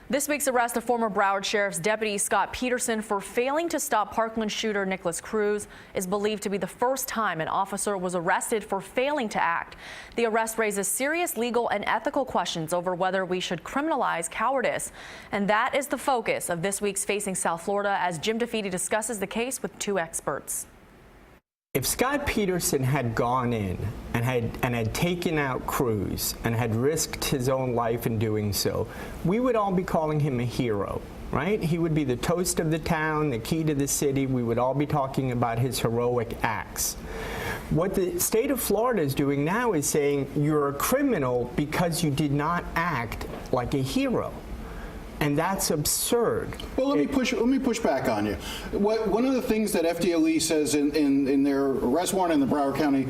This week's arrest of former Broward Sheriff's Deputy Scot Peterson for failing to stop Parkland shooter Nicholas Cruz is believed to be the first time an officer was arrested for failing to act. The arrest raises serious legal and ethical questions over whether we should criminalize cowardice. And that is the focus of this week's Facing South Florida as Jim DeFede discusses the case with two experts. If Scot Peterson had gone in and had taken out Cruz and had risked his own life in doing so, we would all be calling him a hero, right? He would be the toast of the town, the key to the city. We would all be talking about his heroic acts. What the state of Florida is doing now is saying you're a criminal because you did not act like a hero. And that's absurd. Well, let me push back on you. One of the things that FDLE says in their arrest warrant in the Broward County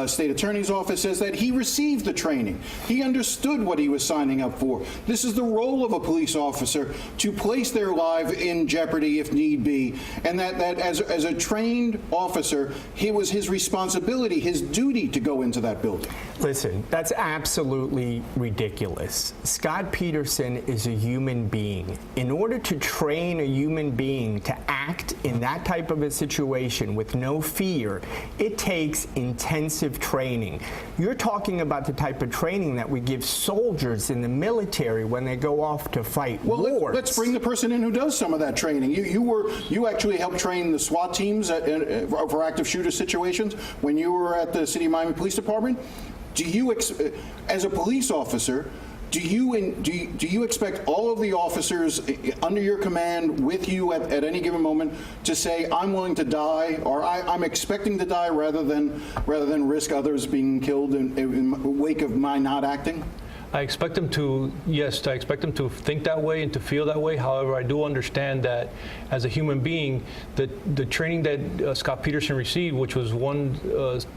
State Attorney's Office is that he received the training. He understood what he was signing up for. This is the role of a police officer, to place their life in jeopardy if need be, and that as a trained officer, it was his responsibility, his duty to go into that building. Listen, that's absolutely ridiculous. Scot Peterson is a human being. In order to train a human being to act in that type of a situation with no fear, it takes intensive training. You're talking about the type of training that we give soldiers in the military when they go off to fight wars. Let's bring the person in who does some of that training. You actually helped train the SWAT teams for active shooter situations when you were at the City of Miami Police Department. Do you, as a police officer, do you expect all of the officers under your command with you at any given moment to say, I'm willing to die, or I'm expecting to die, rather than risk others being killed in the wake of my not acting? I expect them to, yes, I expect them to think that way and to feel that way. However, I do understand that as a human being, the training that Scot Peterson received, which was one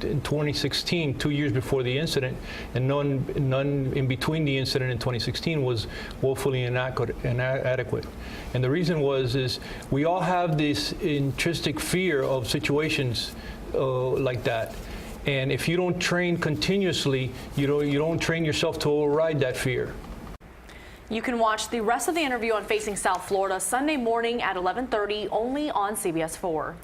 in 2016, 2 years before the incident, and none in between the incident and 2016, was woefully inadequate. And the reason is we all have this intrinsic fear of situations like that. And if you don't train continuously, you don't train yourself to override that fear. You can watch the rest of the interview on Facing South Florida Sunday morning at 11:30 only on CBS 4.